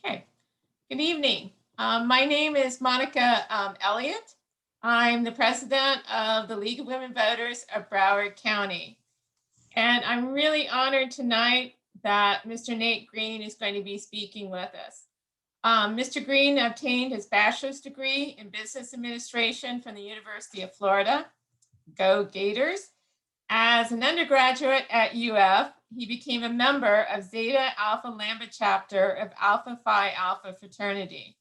Okay, good evening. My name is Monica Elliott. I'm the president of the League of Women Voters of Broward County. And I'm really honored tonight that Mr. Nate Green is going to be speaking with us. Mr. Green obtained his bachelor's degree in business administration from the University of Florida. Go Gators. As an undergraduate at UF, he became a member of Zeta Alpha Lambda chapter of Alpha Phi Alpha fraternity.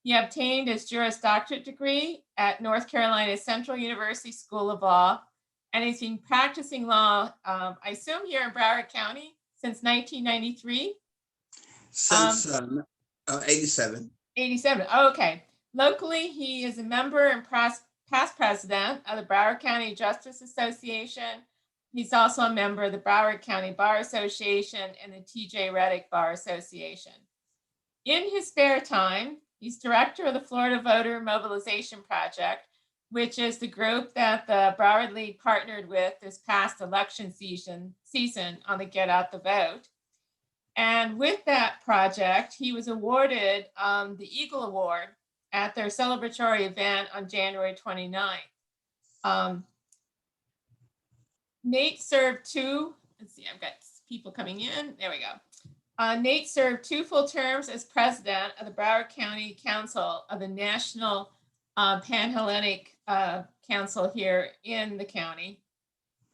He obtained his Juris Doctorate degree at North Carolina Central University School of Law, and he's been practicing law, I assume here in Broward County since 1993? Since 87. 87, oh, okay. Locally, he is a member and past president of the Broward County Justice Association. He's also a member of the Broward County Bar Association and the T.J. Reddick Bar Association. In his spare time, he's director of the Florida Voter Mobilization Project, which is the group that the Broward League partnered with this past election season on the Get Out the Vote. And with that project, he was awarded the Eagle Award at their celebratory event on January 29th. Nate served let's see, I've got people coming in. There we go. Nate served 2 full terms as president of the Broward County Council of the National Pan-Hellenic Council here in the county.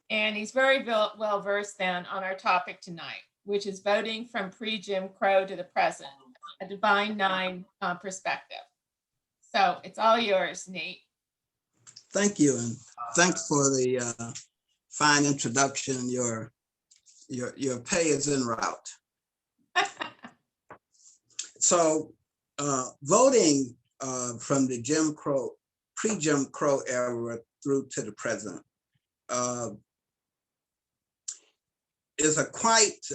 And he's very well versed then on our topic tonight, which is voting from pre-Jim Crow to the present, a Divine Nine perspective. So it's all yours, Nate. Thank you, and thanks for the fine introduction. Your pay is en route. So voting from the pre-Jim Crow era through to the present is a quite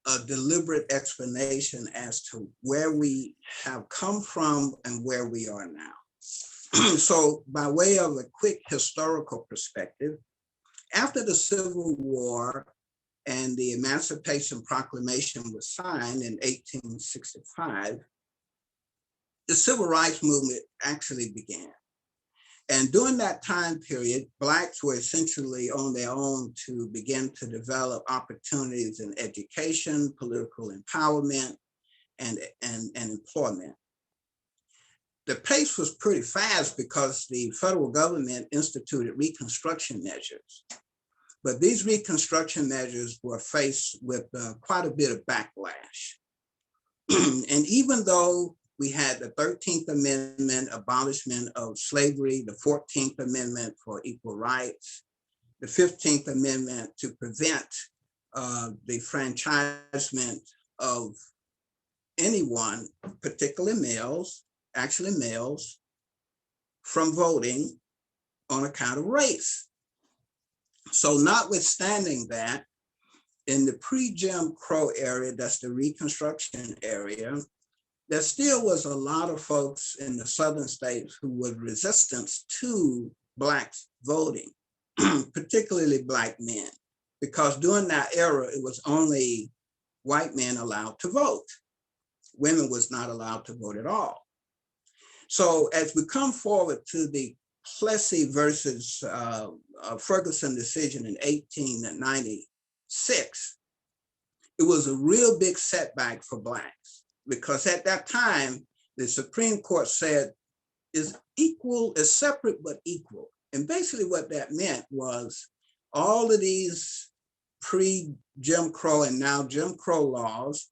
a deliberate explanation as to where we have come from and where we are now. So by way of a quick historical perspective, after the Civil War and the Emancipation Proclamation was signed in 1865, the Civil Rights Movement actually began. And during that time period, Blacks were essentially on their own to begin to develop opportunities in education, political empowerment, and employment. The pace was pretty fast because the federal government instituted Reconstruction measures. But these Reconstruction measures were faced with quite a bit of backlash. And even though we had the 13th Amendment, abolishment of slavery, the 14th Amendment for equal rights, the 15th Amendment to prevent the franchisement of anyone, particularly males, from voting on account of race. So notwithstanding that, in the pre-Jim Crow area, that's the Reconstruction area, there still was a lot of folks in the southern states who were resistant to Blacks voting, particularly Black men, because during that era, it was only white men allowed to vote. Women was not allowed to vote at all. So as we come forward to the Plessy versus Ferguson decision in 1896, it was a real big setback for Blacks, because at that time, the Supreme Court said is separate but equal. And basically what that meant was all of these pre-Jim Crow and now Jim Crow laws,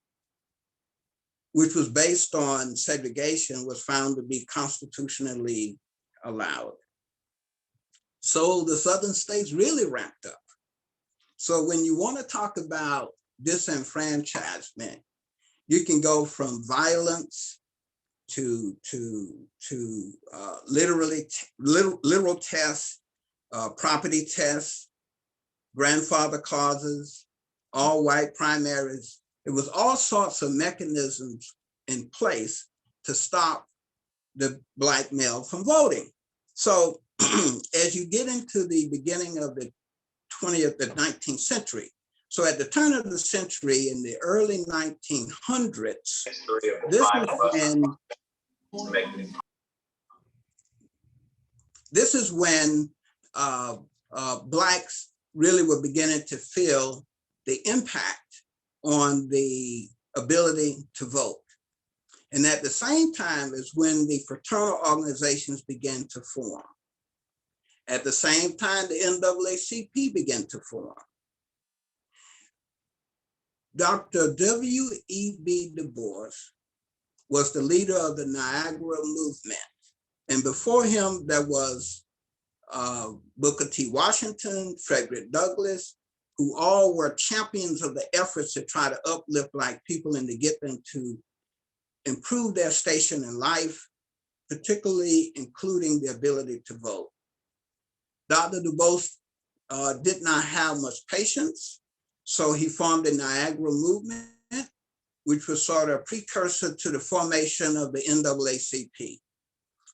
which was based on segregation, was found to be constitutionally allowed. So the southern states really ramped up. So when you want to talk about disenfranchisement, you can go from violence to literal tests, property tests, grandfather clauses, all white primaries. It was all sorts of mechanisms in place to stop the Black male from voting. So as you get into the beginning of the 19th century, So at the turn of the century, in the early 1900s, this is when Blacks really were beginning to feel the impact on the ability to vote. And at the same time is when the fraternal organizations began to form. At the same time, the NAACP began to form. Dr. W.E.B. Du Bois was the leader of the Niagara movement. And before him, there was Booker T. Washington, Frederick Douglass, who all were champions of the efforts to try to uplift Black people and to get them to improve their station in life, particularly including the ability to vote. Dr. Du Bois did not have much patience, so he formed the Niagara movement, which was sort of a precursor to the formation of the NAACP.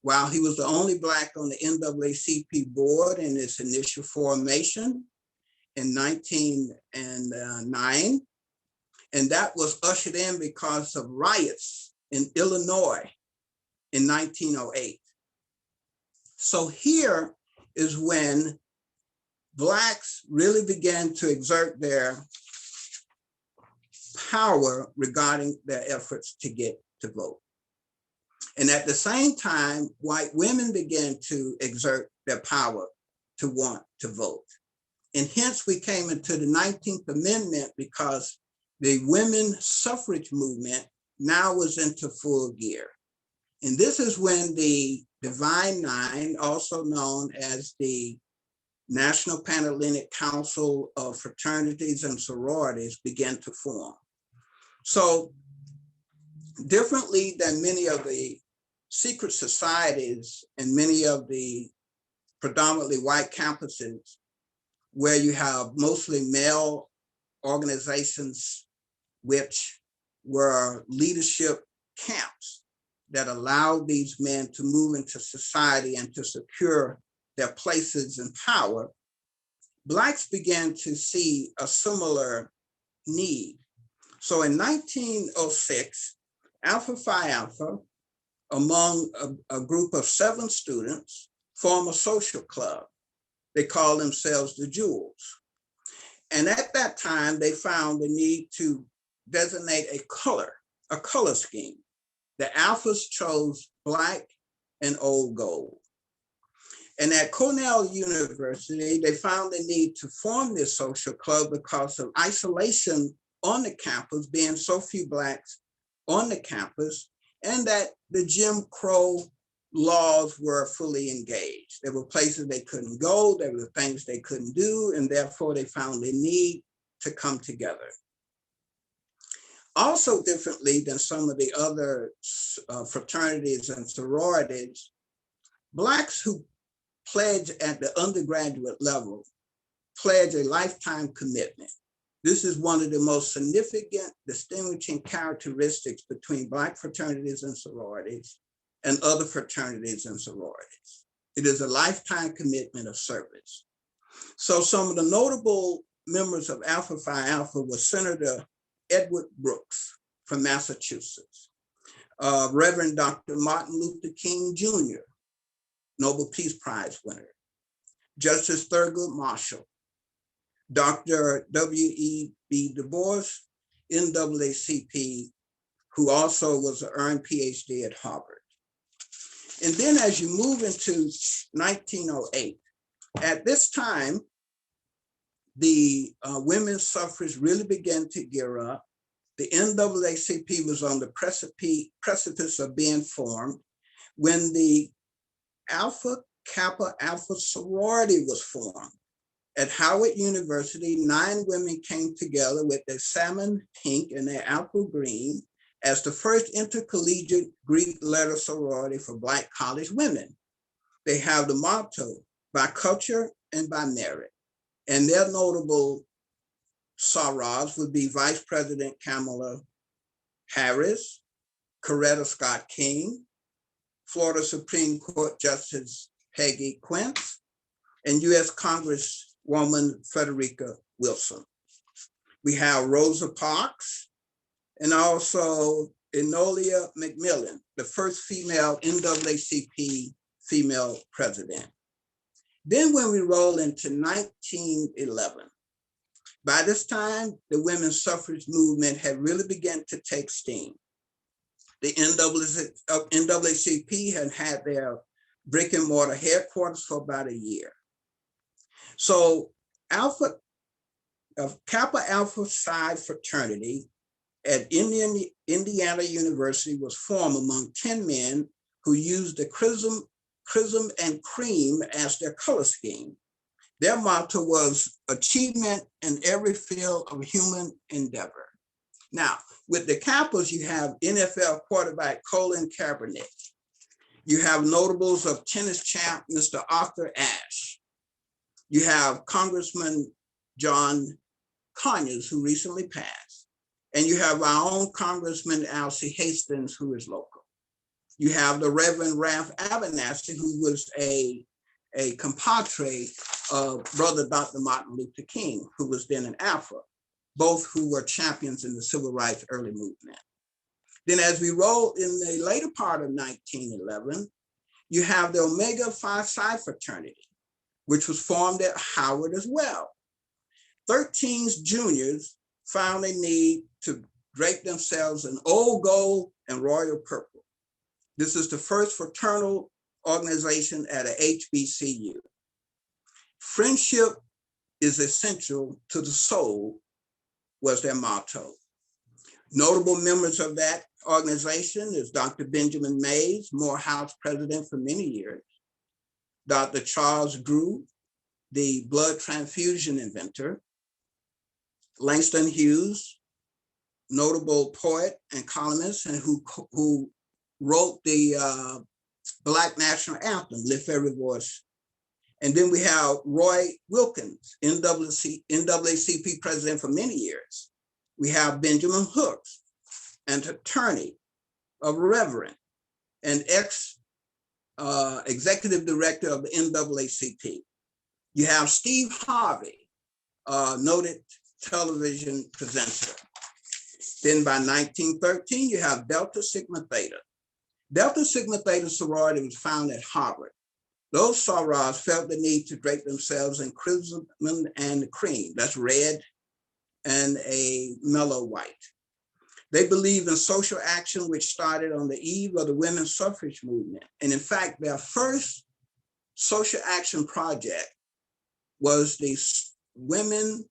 While he was the only Black on the NAACP board in its initial formation in 1909, and that was ushered in because of riots in Illinois in 1908. So here is when Blacks really began to exert their power regarding their efforts to get to vote. And at the same time, white women began to exert their power to want to vote. And hence we came into the 19th Amendment because the women's suffrage movement now was into full gear. And this is when the Divine Nine, also known as the National Panhellenic Council of Fraternities and Sororities, began to form. So differently than many of the secret societies and many of the predominantly white campuses, where you have mostly male organizations, which were leadership camps that allowed these men to move into society and to secure their places in power, Blacks began to see a similar need. So in 1906, Alpha Phi Alpha, among a group of 7 students, formed a social club. They called themselves the Jewels. And at that time, they found the need to designate a color scheme. The Alphas chose Black and Old Gold. And at Cornell University, they found the need to form this social club because of isolation on the campus, being so few Blacks on the campus, and that the Jim Crow laws were fully engaged. There were places they couldn't go, there were things they couldn't do, and therefore they found the need to come together. Also differently than some of the other fraternities and sororities, Blacks who pledge at the undergraduate level pledge a lifetime commitment. This is one of the most significant distinguishing characteristics between Black fraternities and sororities and other fraternities and sororities. It is a lifetime commitment of service. So some of the notable members of Alpha Phi Alpha were Senator Edward Brooks from Massachusetts, Reverend Dr. Martin Luther King Jr., Nobel Peace Prize winner, Justice Thurgood Marshall, Dr. W.E.B. Du Bois, NAACP, who also was an earned PhD at Harvard. And then as you move into 1908, at this time, the women's suffrage really began to gear up. The NAACP was on the precipice of being formed when the Alpha Kappa Alpha sorority was formed. At Howard University, 9 women came together with their salmon pink and their apple green as the first intercollegiate Greek letter sorority for Black college women. They have the motto, by culture and by merit. And their notable sorors would be Vice President Kamala Harris, Coretta Scott King, Florida Supreme Court Justice Peggy Quince, and US Congresswoman Frederica Wilson. We have Rosa Parks and also Enola McMillan, the first female NAACP female president. Then when we roll into 1911, by this time, the women's suffrage movement had really begun to take steam. The NAACP had had their brick and mortar headquarters for about a year. So Kappa Alpha Psi fraternity at Indiana University was formed among 10 men who used the chrism and cream as their color scheme. Their motto was achievement in every field of human endeavor. Now, with the Kappas, you have NFL quarterback Colin Kaepernick. You have notables of tennis champ Mr. Arthur Ashe. You have Congressman John Conyers, who recently passed. And you have our own Congressman Alcee Hastings, who is local. You have the Reverend Ralph Abernathy, who was a compadre of Brother Dr. Martin Luther King, who was then an Alpha, both who were champions in the civil rights early movement. Then as we roll in the later part of 1911, you have the Omega Phi Psi fraternity, which was formed at Howard as well. 13 juniors found a need to drape themselves in old gold and royal purple. This is the first fraternal organization at a HBCU. Friendship is essential to the soul was their motto. Notable members of that organization is Dr. Benjamin Mays, Morehouse president for many years, Dr. Charles Drew, the blood transfusion inventor, Langston Hughes, notable poet and columnist, and who wrote the Black National Anthem, Lift Every Voice. And then we have Roy Wilkins, NAACP president for many years. We have Benjamin Hooks, an attorney, a reverend, and executive director of the NAACP. You have Steve Harvey, noted television presenter. Then by 1913, you have Delta Sigma Theta. Delta Sigma Theta sorority was founded at Harvard. Those sorors felt the need to drape themselves in crimson and cream, that's red and a mellow white. They believe in social action, which started on the eve of the women's suffrage movement. And in fact, their first social action project was the Women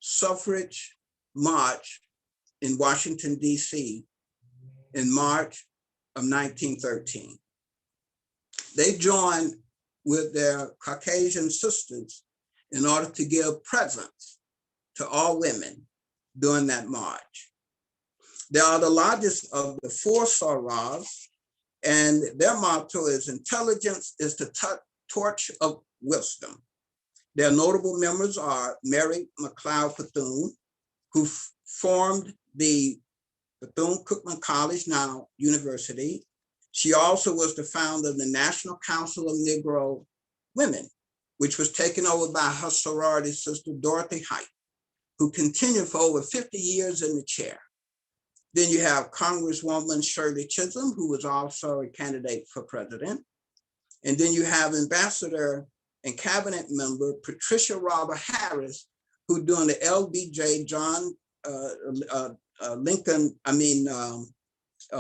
Suffrage March in Washington, D.C. in March of 1913. They joined with their Caucasian sisters in order to give presents to all women during that march. They are the largest of the four sorors, and their motto is intelligence is the torch of wisdom. Their notable members are Mary McLeod Bethune, who formed the Bethune-Cookman College, now university. She also was the founder of the National Council of Negro Women, which was taken over by her sorority sister, Dorothy Height, who continued for over 50 years in the chair. Then you have Congresswoman Shirley Chisholm, who was also a candidate for president. And then you have Ambassador and cabinet member Patricia Robert Harris, who during the LBJ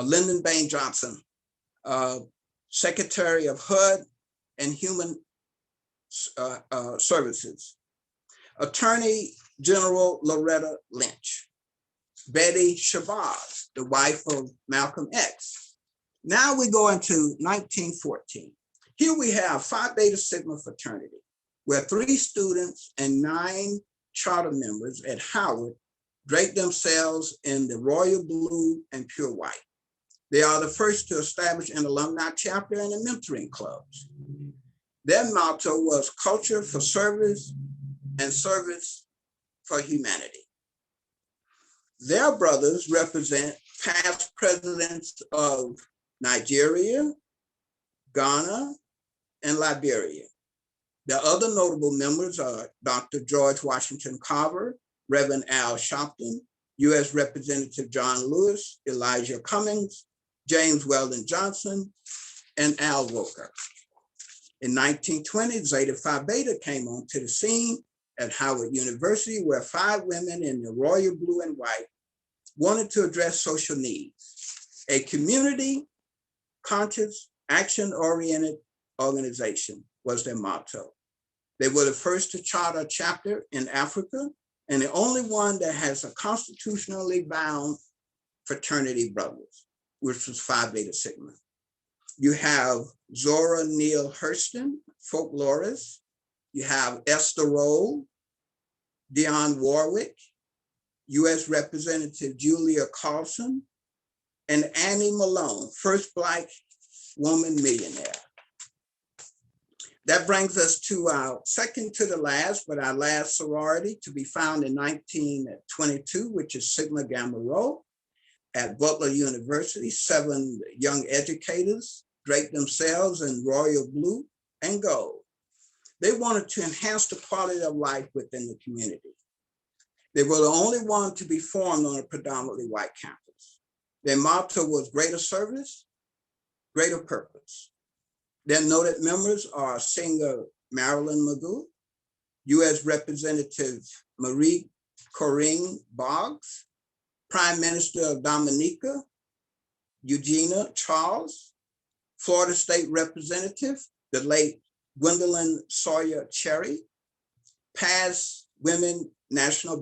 Lyndon Baines Johnson, Secretary of HUD and Human Services, Attorney General Loretta Lynch, Betty Shabazz, the wife of Malcolm X. Now we go into 1914. Here we have Phi Beta Sigma fraternity, where 3 students and 9 charter members at Howard drape themselves in the royal blue and pure white. They are the first to establish an alumni chapter and a mentoring clubs. Their motto was culture for service and service for humanity. Their brothers represent past presidents of Nigeria, Ghana, and Liberia. The other notable members are Dr. George Washington Carver, Reverend Al Sharpton, U.S. Representative John Lewis, Elijah Cummings, James Weldon Johnson, and Al Roker. In 1920, Zeta Phi Beta came onto the scene at Howard University, where 5 women in the royal blue and white wanted to address social needs. A community conscious, action-oriented organization was their motto. They were the first to charter a chapter in Africa and the only one that has a constitutionally bound fraternity brothers, which was Phi Beta Sigma. You have Zora Neale Hurston, folklorist. You have Esther Rolle, Dionne Warwick, U.S. Representative Julia Carlson, and Annie Malone, first Black woman millionaire. That brings us to our second to the last, but our last sorority to be found in 1922, which is Sigma Gamma Rho at Butler University. 7 young educators draped themselves in royal blue and gold. They wanted to enhance the quality of life within the community. They were the only one to be formed on a predominantly white campus. Their motto was greater service, greater purpose. Their noted members are singer Marilyn Magoo, U.S. Representative Marie Corinne Boggs, Prime Minister of Dominica, Eugenia Charles, Florida State Representative, the late Gwendolyn Sawyer Cherry, past Women National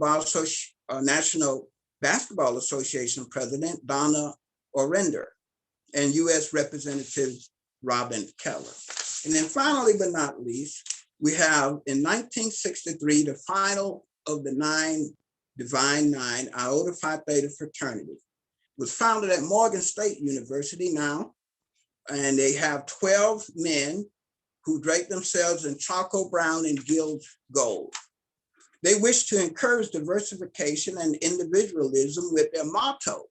Basketball Association President Donna Orender, and U.S. Representative Robin Keller. And then finally, but not least, we have in 1963, the final of the 9 Divine Nine, Iota Phi Theta fraternity, was founded at Morgan State University now, and they have 12 men who drape themselves in charcoal brown and gilt gold. They wish to encourage diversification and individualism with their motto,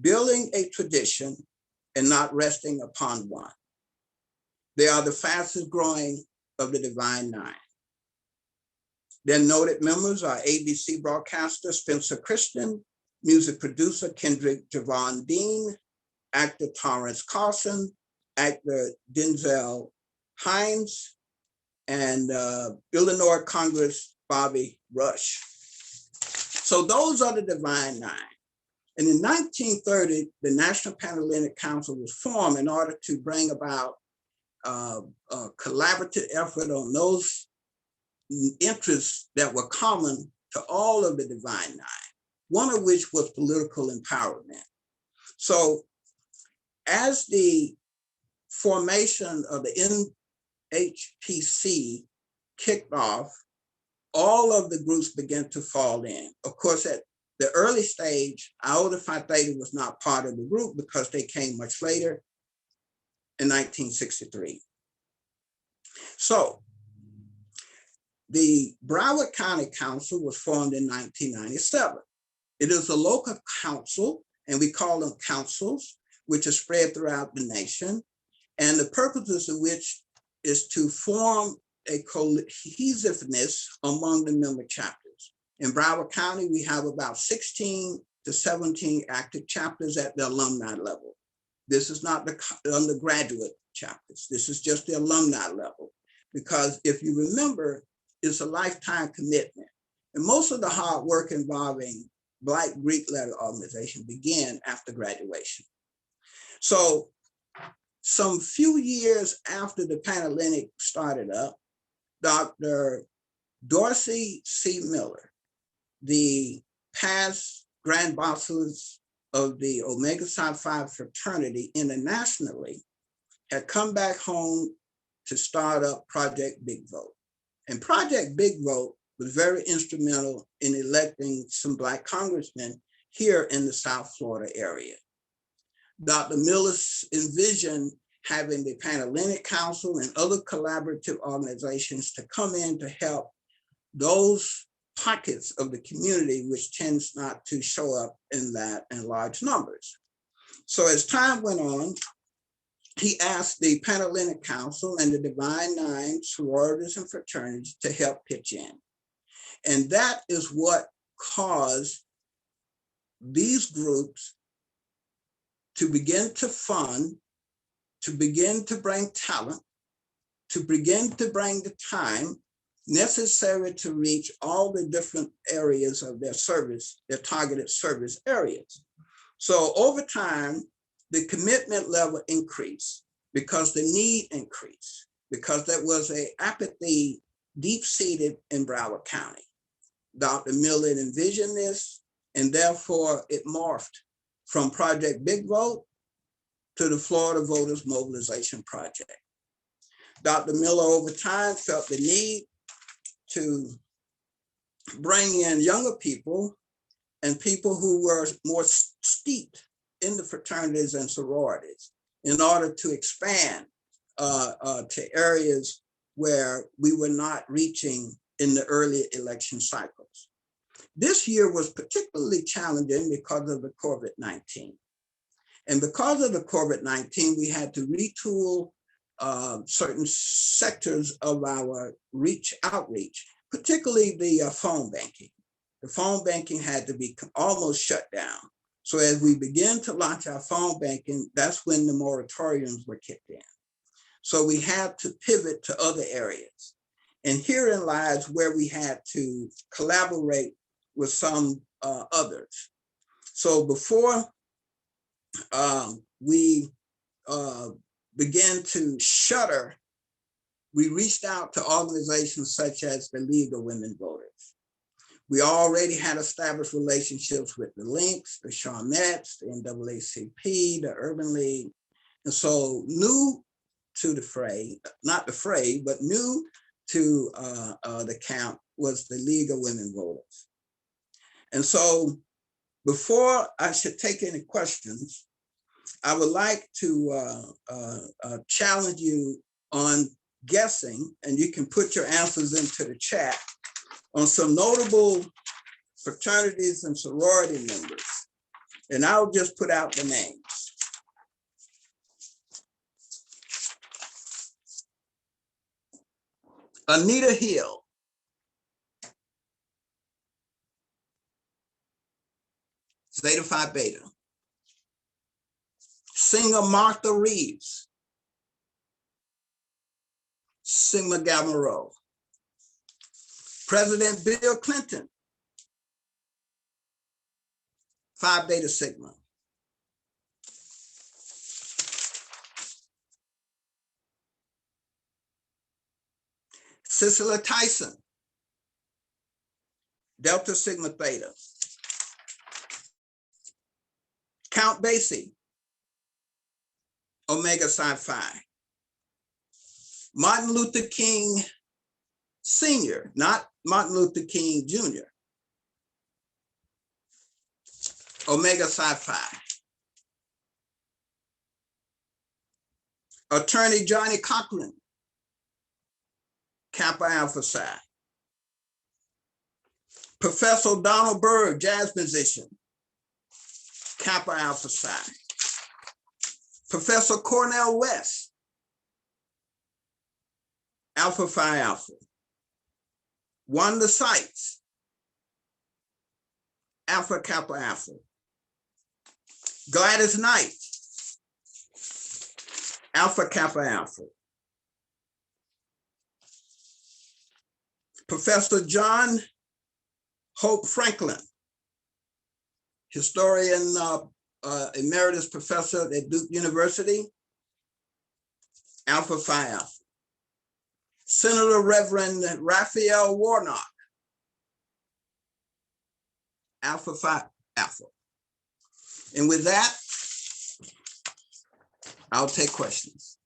building a tradition and not resting upon one. They are the fastest growing of the Divine Nine. Their noted members are ABC broadcaster Spencer Christian, music producer Kendrick Javon Dean, actor Torrance Carson, actor Denzel Hines, and Illinois Congress Bobby Rush. So those are the Divine Nine. And in 1930, the National Panhellenic Council was formed in order to bring about a collaborative effort on those interests that were common to all of the Divine Nine, one of which was political empowerment. So as the formation of the NHPC kicked off, all of the groups began to fall in. Of course, at the early stage, Iota Phi Theta was not part of the group because they came much later in 1963. So the Broward County Council was formed in 1997. It is a local council, and we call them councils, which are spread throughout the nation. And the purposes of which is to form a cohesiveness among the member chapters. In Broward County, we have about 16 to 17 active chapters at the alumni level. This is not the undergraduate chapters. This is just the alumni level. Because if you remember, it's a lifetime commitment. And most of the hard work involving Black Greek letter organization began after graduation. So some few years after the Panhellenic started up, Dr. Dorsey C. Miller, the past Grand Bosses of the Omega Psi Phi fraternity internationally, had come back home to start up Project Big Vote. And Project Big Vote was very instrumental in electing some Black congressmen here in the South Florida area. Dr. Miller envisioned having the Panhellenic Council and other collaborative organizations to come in to help those pockets of the community which tends not to show up in large numbers. So as time went on, he asked the Panhellenic Council and the Divine Nine sororities and fraternities to help pitch in. And that is what cause these groups to begin to fund, to begin to bring talent, to begin to bring the time necessary to reach all the different areas of their service, their targeted service areas. So over time, the commitment level increased because the need increased, because there was an apathy deep-seated in Broward County. Dr. Miller envisioned this, and therefore it morphed from Project Big Vote to the Florida Voters Mobilization Project. Dr. Miller over time felt the need to bring in younger people and people who were more steeped in the fraternities and sororities in order to expand to areas where we were not reaching in the early election cycles. This year was particularly challenging because of the COVID-19. And because of the COVID-19, we had to retool certain sectors of our outreach, particularly the phone banking. The phone banking had to be almost shut down. So as we began to launch our phone banking, that's when the moratoriums were kicked in. So we had to pivot to other areas. And herein lies where we had to collaborate with some others. So before we began to shutter, we reached out to organizations such as the League of Women Voters. We already had established relationships with the Links, the Charmettes, the NAACP, the Urban League. And so new to the fray, not the fray, but new to the camp was the League of Women Voters. And so before I should take any questions, I would like to challenge you on guessing, and you can put your answers into the chat, on some notable fraternities and sorority members. And I'll just put out the names. Anita Hill, Zeta Phi Beta. Singer Martha Reeves, Sigma Gamma Rho. President Bill Clinton, Phi Beta Sigma. Cicely Tyson, Delta Sigma Theta. Count Basie, Omega Psi Phi. Martin Luther King Sr., not Martin Luther King Jr., Omega Psi Phi. Attorney Johnny Cochran, Kappa Alpha Psi. Professor Donald Byrd, jazz musician, Kappa Alpha Psi. Professor Cornel West, Alpha Phi Alpha. Wanda Sykes, Alpha Kappa Alpha. Gladys Knight, Alpha Kappa Alpha. Professor John Hope Franklin, historian, emeritus professor at Duke University, Alpha Phi Alpha. Senator Reverend Raphael Warnock, Alpha Phi Alpha. And with that, I'll take questions.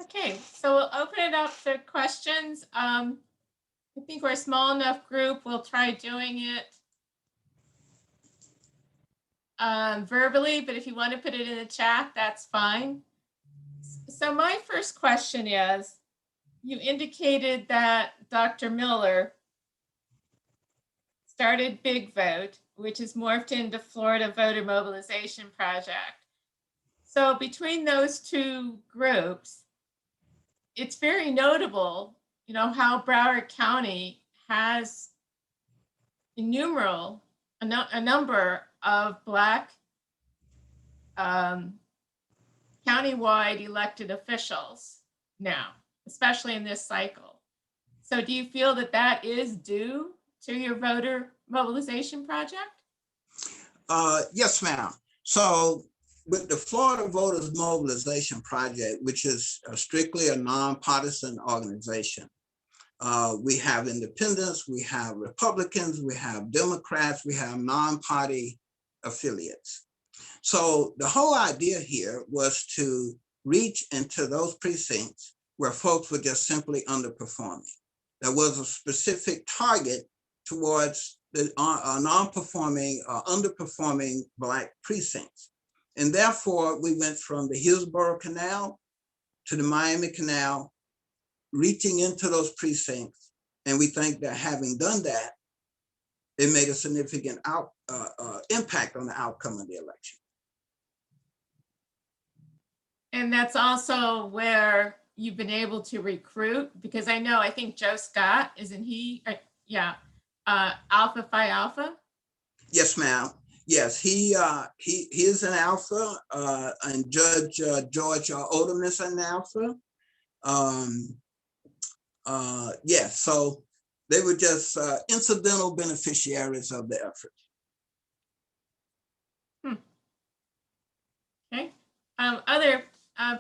Okay, so we'll open it up to questions. I think we're a small enough group. We'll try doing it verbally, but if you want to put it in the chat, that's fine. So my first question is, you indicated that Dr. Miller started Big Vote, which is morphed into Florida Voter Mobilization Project. So between those two groups, it's very notable, how Broward County has a number of Black um, countywide elected officials now, especially in this cycle. So do you feel that that is due to your voter mobilization project? Yes, ma'am. So with the Florida Voters Mobilization Project, which is strictly a nonpartisan organization, we have independents, we have Republicans, we have Democrats, we have non-party affiliates. So the whole idea here was to reach into those precincts where folks were just simply underperforming. There was a specific target towards the non-performing, underperforming Black precincts. And therefore, we went from the Hillsborough Canal to the Miami Canal, reaching into those precincts. And we think that having done that, it made a significant impact on the outcome of the election. And that's also where you've been able to recruit, because I think Joe Scott, isn't he? Yeah, Alpha Phi Alpha. Yes, ma'am. Yes, he is an Alpha, and Judge George Odom is an Alpha. Yes, so they were just incidental beneficiaries of the effort. Okay. Other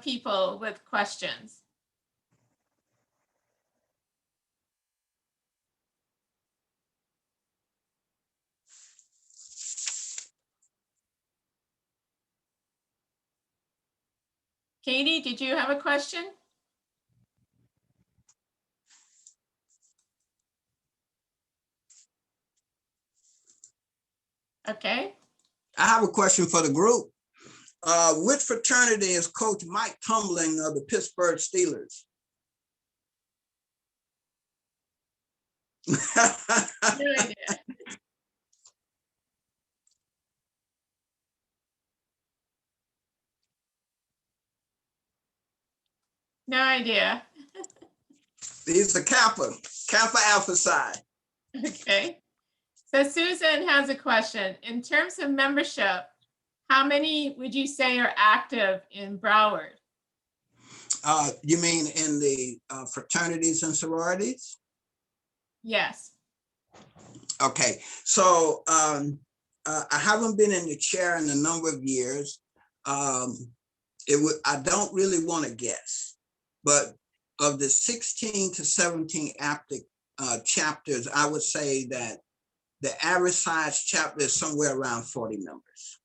people with questions? Katie, did you have a question? Okay. I have a question for the group. Which fraternity is Coach Mike Tumbling of the Pittsburgh Steelers? No idea. No idea. He's the Kappa Alpha Psi. Okay. So Susan has a question. In terms of membership, how many would you say are active in Broward? You mean in the fraternities and sororities? Yes. Okay, so I haven't been in the chair in a number of years. I don't really want to guess, but of the 16 to 17 active chapters, I would say that the average size chapter is somewhere around 40 members.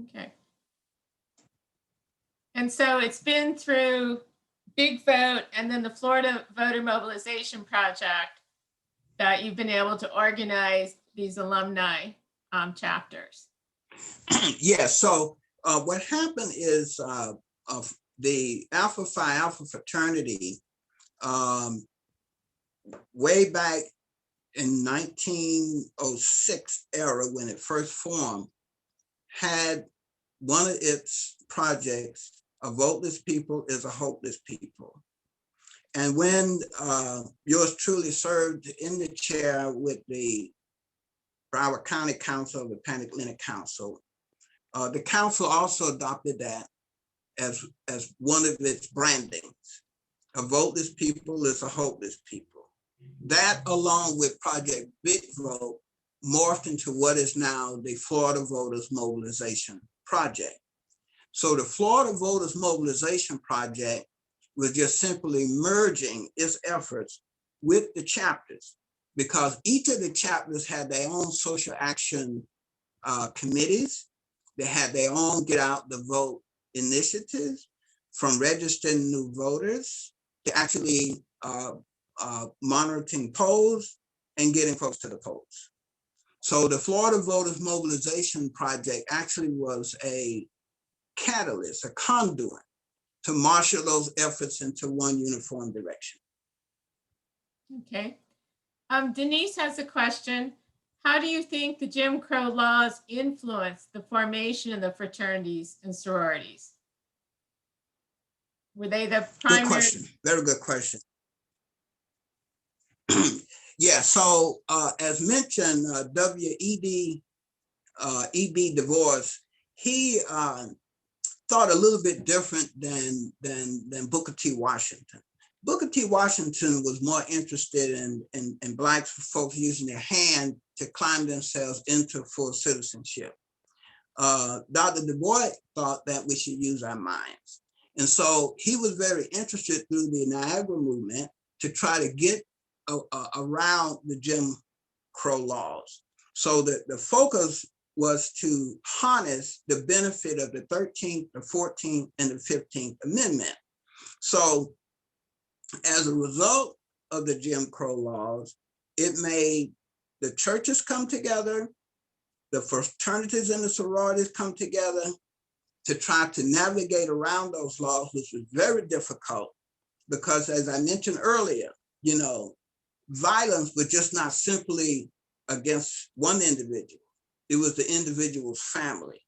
Okay. And so it's been through Big Vote and then the Florida Voter Mobilization Project that you've been able to organize these alumni chapters. Yes, so what happened is the Alpha Phi Alpha fraternity way back in 1906 era when it first formed had one of its projects, a voteless people is a hopeless people. And when yours truly served in the chair with the Broward County Council, the Pan-Atlantic Council, the council also adopted that as one of its brandings. A voteless people is a hopeless people. That, along with Project Big Vote, morphed into what is now the Florida Voters Mobilization Project. So the Florida Voters Mobilization Project was just simply merging its efforts with the chapters, because each of the chapters had their own social action committees. They had their own get out the vote initiatives, from registering new voters to actually monitoring polls and getting folks to the polls. So the Florida Voters Mobilization Project actually was a catalyst, a conduit to marshal those efforts into one uniform direction. Okay. Denise has a question. How do you think the Jim Crow laws influenced the formation of the fraternities and sororities? Were they the Good primary? question. Very good question. Yeah, so as mentioned, W.E.B. Du Bois, he thought a little bit different than Booker T. Washington. Booker T. Washington was more interested in Black folks using their hand to climb themselves into full citizenship. Dr. Du Bois thought that we should use our minds. And so he was very interested through the Niagara movement to try to get around the Jim Crow laws. So the focus was to harness the benefit of the 13th, the 14th, and the 15th Amendment. So as a result of the Jim Crow laws, it made the churches come together, the fraternities and the sororities come together to try to navigate around those laws, which was very difficult because, as I mentioned earlier, violence was just not simply against one individual. It was the individual's family.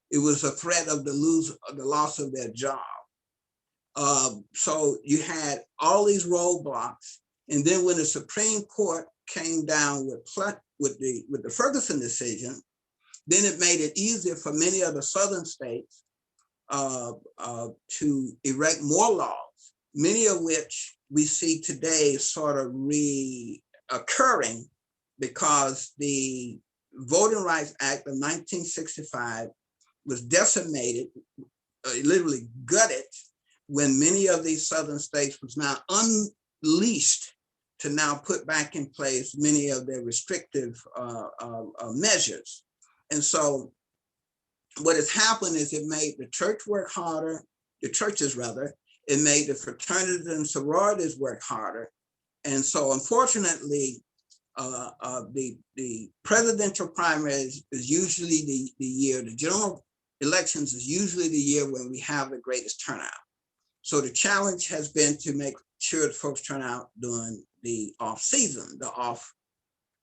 It was a threat of the loss of their job. So you had all these roadblocks. And then when the Supreme Court came down with the Ferguson decision, then it made it easier for many of the southern states to erect more laws, many of which we see today sort of reoccurring because the Voting Rights Act of 1965 was decimated, literally gutted, when many of these southern states was now unleashed to now put back in place many of their restrictive measures. And so what has happened is it made the church work harder, the churches rather, it made the fraternities and sororities work harder. And so unfortunately, the presidential primaries is usually the year, the general elections is usually the year when we have the greatest turnout. So the challenge has been to make sure that folks turn out during the off season, the off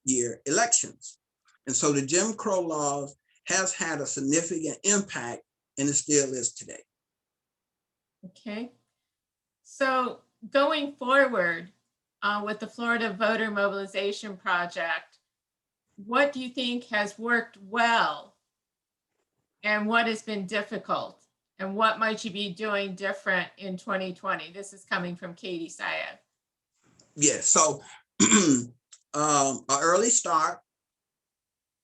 year elections. And so the Jim Crow laws has had a significant impact, and it still is today. Okay. So going forward with the Florida Voter Mobilization Project, what do you think has worked well and what has been difficult? And what might you be doing different in 2020? This is coming from Katie Syed. Yeah, so an early start,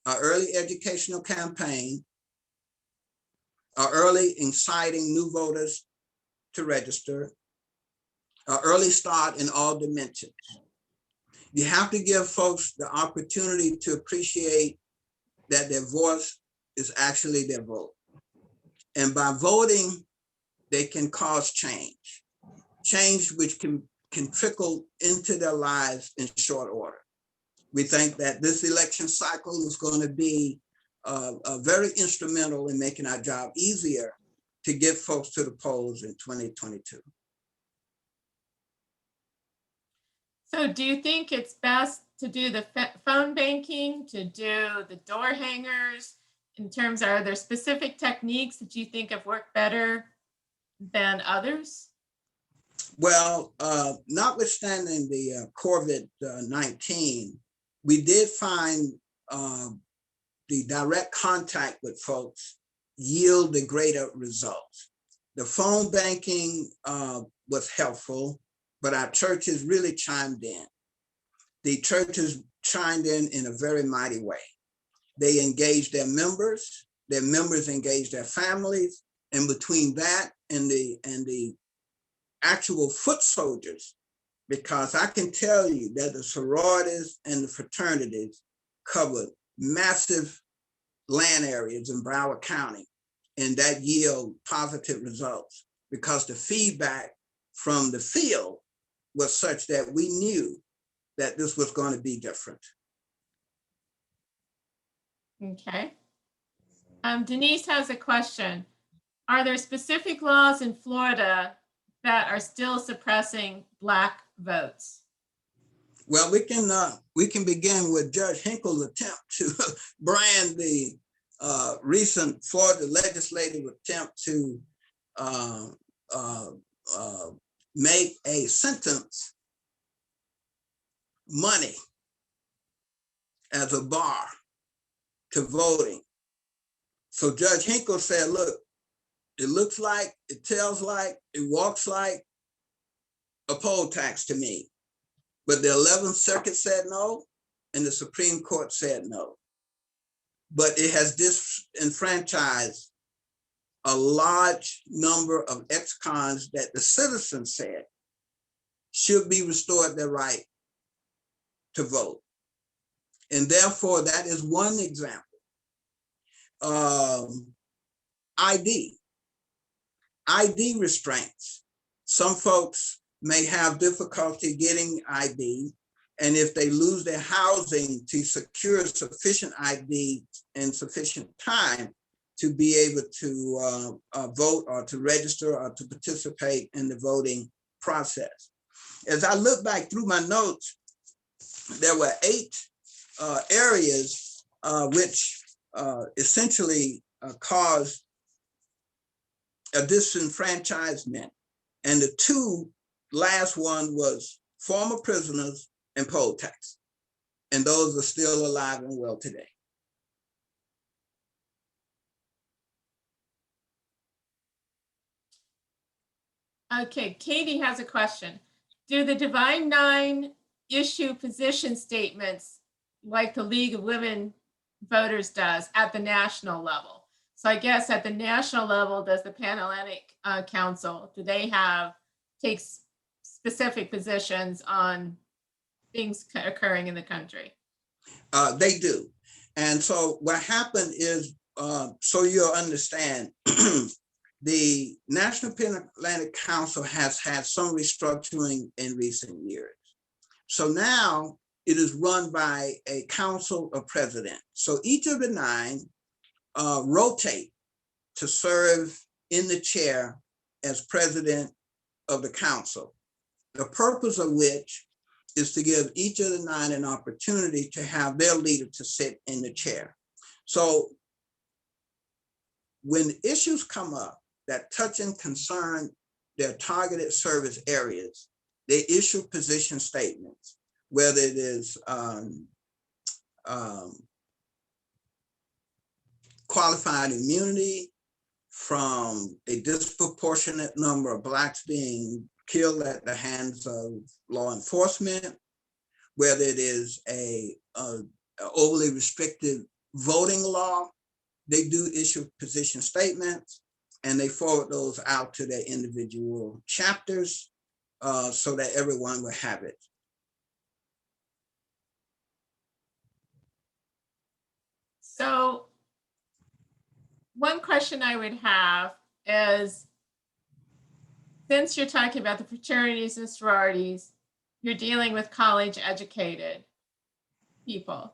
an early educational campaign, an early inciting new voters to register, an early start in all dimensions. You have to give folks the opportunity to appreciate that their voice is actually their vote. And by voting, they can cause change which can trickle into their lives in short order. We think that this election cycle is going to be very instrumental in making our job easier to get folks to the polls in 2022. So do you think it's best to do the phone banking, to do the door hangers? In terms of, are there specific techniques that you think have worked better than others? Well, notwithstanding the COVID-19, we did find the direct contact with folks yield the greater results. The phone banking was helpful, but our churches really chimed in. The churches chimed in a very mighty way. They engaged their members engaged their families, and between that and the actual foot soldiers, because I can tell you that the sororities and the fraternities covered massive land areas in Broward County, and that yield positive results because the feedback from the field was such that we knew that this was going to be different. Okay. Denise has a question. Are there specific laws in Florida that are still suppressing Black votes? Well, we can begin with Judge Hinkle's attempt to brand the recent Florida legislative attempt to uh, uh, uh, make a sentence money as a bar to voting. So Judge Hinkle said, look, it looks like, it tells like, it walks like a poll tax to me. But the 11th Circuit said no, and the Supreme Court said no. But it has disenfranchised a large number of ex-cons that the citizens said should be restored their right to vote. And therefore, that is one example. ID restraints. Some folks may have difficulty getting ID, and if they lose their housing, to secure sufficient ID in sufficient time to be able to vote or to register or to participate in the voting process. As I look back through my notes, there were 8 areas which essentially caused a disenfranchisement. And the 2 last one was former prisoners and poll tax. And those are still alive and well today. Okay, Katie has a question. Do the Divine Nine issue position statements like the League of Women Voters does at the national level? So I guess at the national level, does the Pan-Atlantic Council, do they take specific positions on things occurring in the country? They do. And so what happened is, so you'll understand, the National Pan-Atlantic Council has had some restructuring in recent years. So now it is run by a council of presidents. So each of the 9 rotate to serve in the chair as president of the council, the purpose of which is to give each of the 9 an opportunity to have their leader to sit in the chair. So when issues come up that touch and concern their targeted service areas, they issue position statements, whether it is qualified immunity from a disproportionate number of Blacks being killed at the hands of law enforcement, whether it is a overly restrictive voting law. They do issue position statements, and they forward those out to their individual chapters so that everyone will have it. So one question I would have is, since you're talking about the fraternities and sororities, you're dealing with college educated people.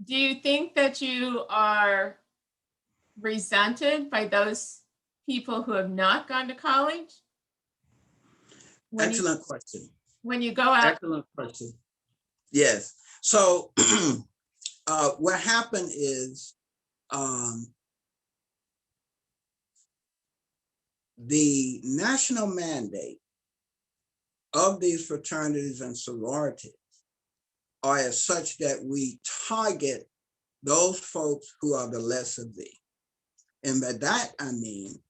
Do you think that you are resented by those people who have not gone to college? Excellent question. When you go out. Excellent question. Yes. So what happened is the national mandate of these fraternities and sororities are as such that we target those folks who are the less of thee. And by that, I mean,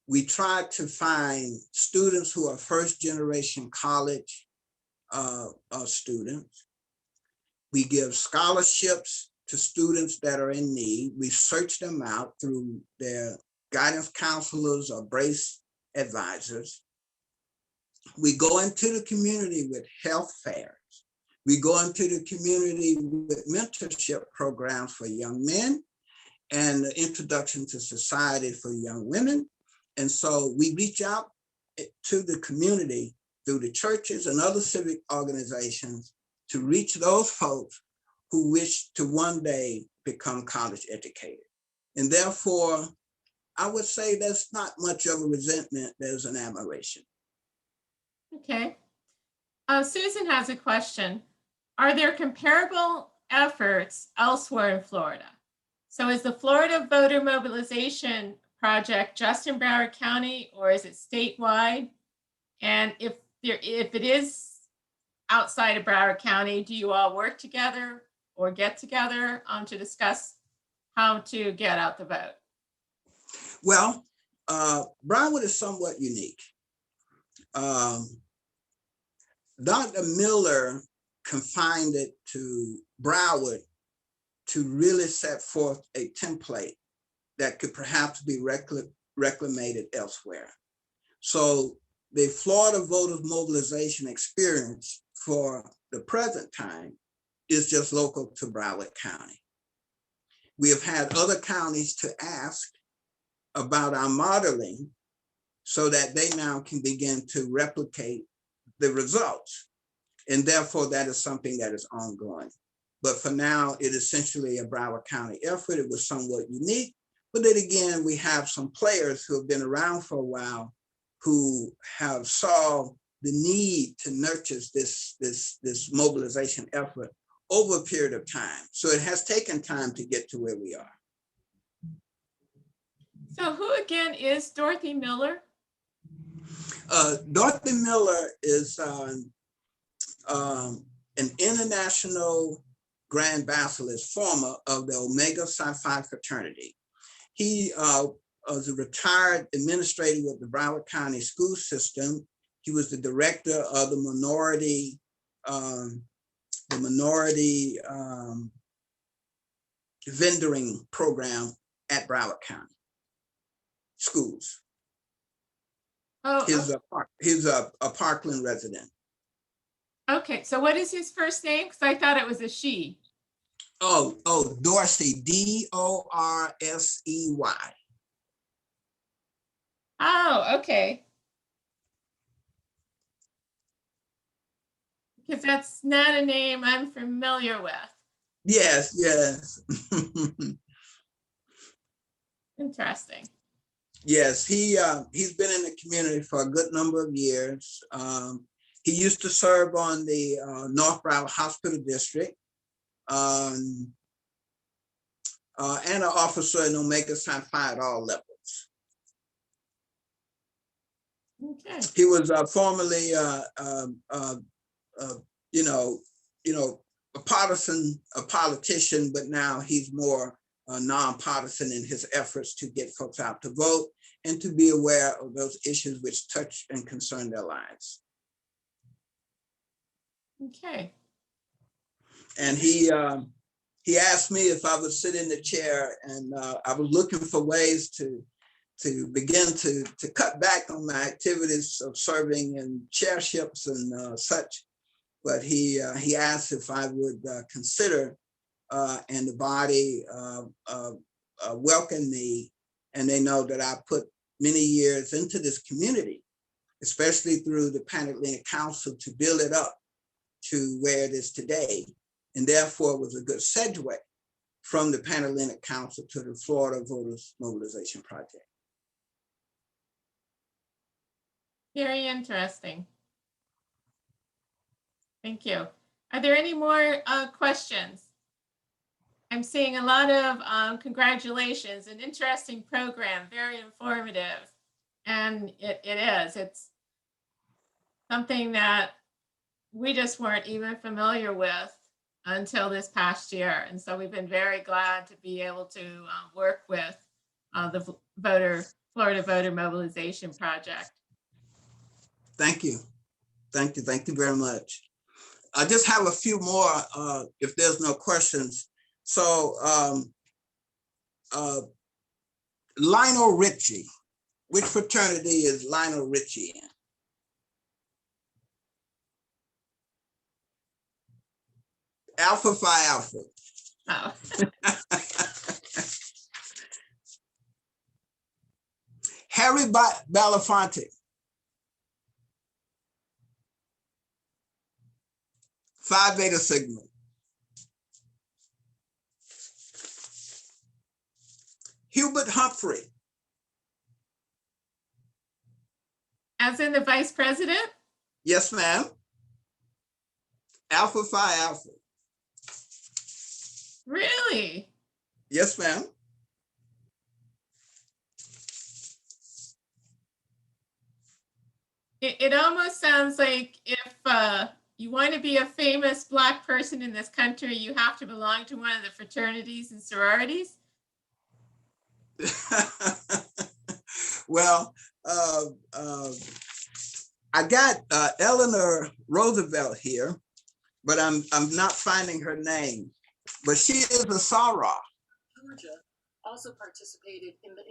we try to find students who are first generation college students. We give scholarships to students that are in need. We search them out through their guidance counselors or BRACE advisors. We go into the community with health fairs. We go into the community with mentorship programs for young men and the introduction to society for young women. And so we reach out to the community through the churches and other civic organizations to reach those folks who wish to one day become college educated. And therefore, I would say there's not much of a resentment, there's an admiration. Okay. Susan has a question. Are there comparable efforts elsewhere in Florida? So is the Florida Voter Mobilization Project just in Broward County, or is it statewide? And if it is outside of Broward County, do you all work together or get together to discuss how to get out the vote? Well, Broward is somewhat unique. Dr. Miller confined it to Broward to really set forth a template that could perhaps be reclamated elsewhere. So the Florida Voter Mobilization experience for the present time is just local to Broward County. We have had other counties to ask about our modeling so that they now can begin to replicate the results. And therefore, that is something that is ongoing. But for now, it is essentially a Broward County effort. It was somewhat unique. But then again, we have some players who have been around for a while who have saw the need to nurture this mobilization effort over a period of time. So it has taken time to get to where we are. So who again is Dorothy Miller? Dorothy Miller is an international Grand Basilisk, former of the Omega Psi Phi fraternity. He was a retired administrator with the Broward County school system. He was the director of the minority vendoring program at Broward County schools. Oh, he's a Parkland resident. Okay, so what is his first name? Because I thought it was a she. Oh, Dorsey, Dorsey. Oh, okay. Because that's not a name I'm familiar with. Yes. Interesting. Yes, he's been in the community for a good number of years. He used to serve on the North Broward Hospital District and an officer in Omega Psi Phi at all levels. Okay. He was formerly, a politician, but now he's more nonpartisan in his efforts to get folks out to vote and to be aware of those issues which touch and concern their lives. Okay. And he asked me if I would sit in the chair, and I was looking for ways to begin to cut back on my activities of serving in chairships and such. But he asked if I would consider, and the body welcomed me, and they know that I put many years into this community, especially through the Pan-Atlantic Council, to build it up to where it is today. And therefore it was a good segue from the Pan-Atlantic Council to the Florida Voter Mobilization Project. Very interesting. Thank you. Are there any more questions? I'm seeing a lot of congratulations, an interesting program, very informative. And it is. It's something that we just weren't even familiar with until this past year. And so we've been very glad to be able to work with the Florida Voter Mobilization Project. Thank you. Thank you very much. I just have a few more if there's no questions. So Lionel Richie, which fraternity is Lionel Richie in? Alpha Phi Alpha. Oh. Harry Belafonte. Phi Beta Sigma. Hubert Humphrey. As in the vice president? Yes, ma'am. Alpha Phi Alpha. Really? Yes, ma'am. It almost sounds like if you want to be a famous Black person in this country, you have to belong to one of the fraternities and sororities. Well, I got Eleanor Roosevelt here, but I'm not finding her name. But she is a Sarah. Georgia also participated in the.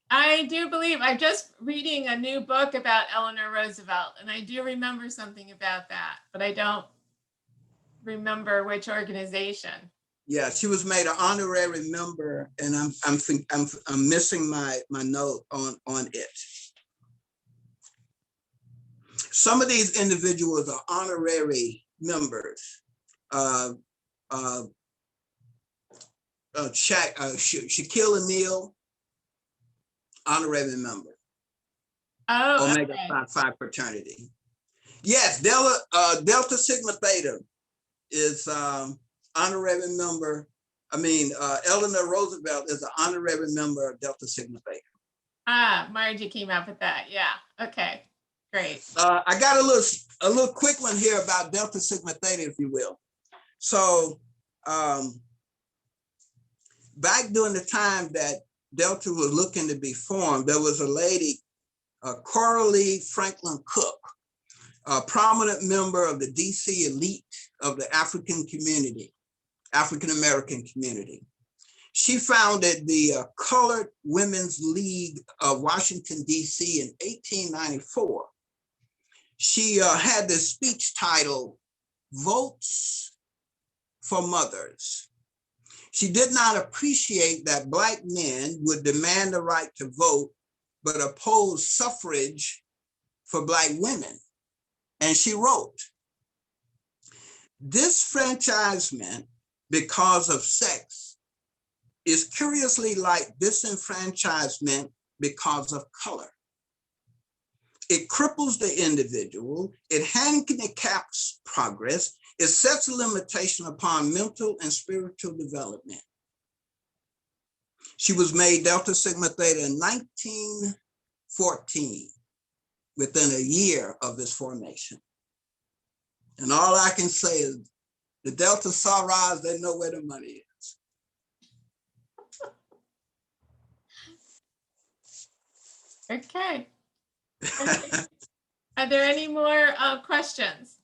I do believe I'm just reading a new book about Eleanor Roosevelt, and I do remember something about that, but I don't remember which organization. Yeah, she was made an honorary member, and I'm missing my note on it. Some of these individuals are honorary members. Shaquille O'Neal, honorary member. Oh, Omega okay. Phi fraternity. Yes, Delta Sigma Theta is honorary member. I mean, Eleanor Roosevelt is an honorary member of Delta Sigma Theta. Ah, Margie came up with that. Yeah. Okay. Great. I got a little quick one here about Delta Sigma Theta, if you will. So back during the time that Delta was looking to be formed, there was a lady, Coralie Franklin Cook, a prominent member of the DC elite of the African community, African American community. She founded the Colored Women's League of Washington, DC in 1894. She had this speech titled, Votes for Mothers. She did not appreciate that Black men would demand the right to vote, but oppose suffrage for Black women. And she wrote, disfranchisement because of sex is curiously like disenfranchisement because of color. It cripples the individual, it handicaps progress, it sets a limitation upon mental and spiritual development. She was made Delta Sigma Theta in 1914, within a year of its formation. And all I can say is the Delta Sorors, they know where the money is. Okay. Are there any more questions?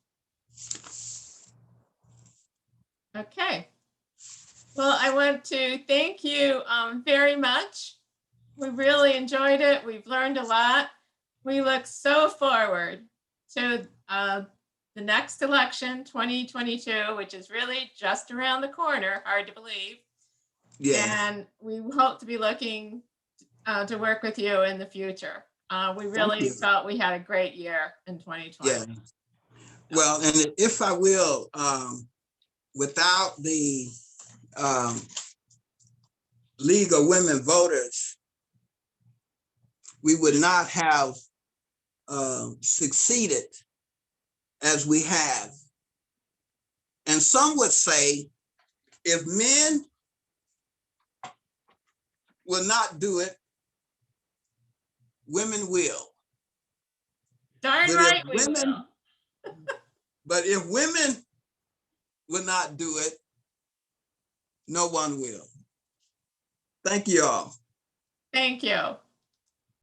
Okay. Well, I want to thank you very much. We really enjoyed it. We've learned a lot. We look so forward to the next election, 2022, which is really just around the corner, hard to believe. Yeah. And we hope to be looking to work with you in the future. We really felt we had a great year in 2020. Yeah. Well, and if I will, without the League of Women Voters, we would not have succeeded as we have. And some would say, if men will not do it, women will. Darn But right if women, will. But if women will not do it, no one will. Thank you all. Thank you.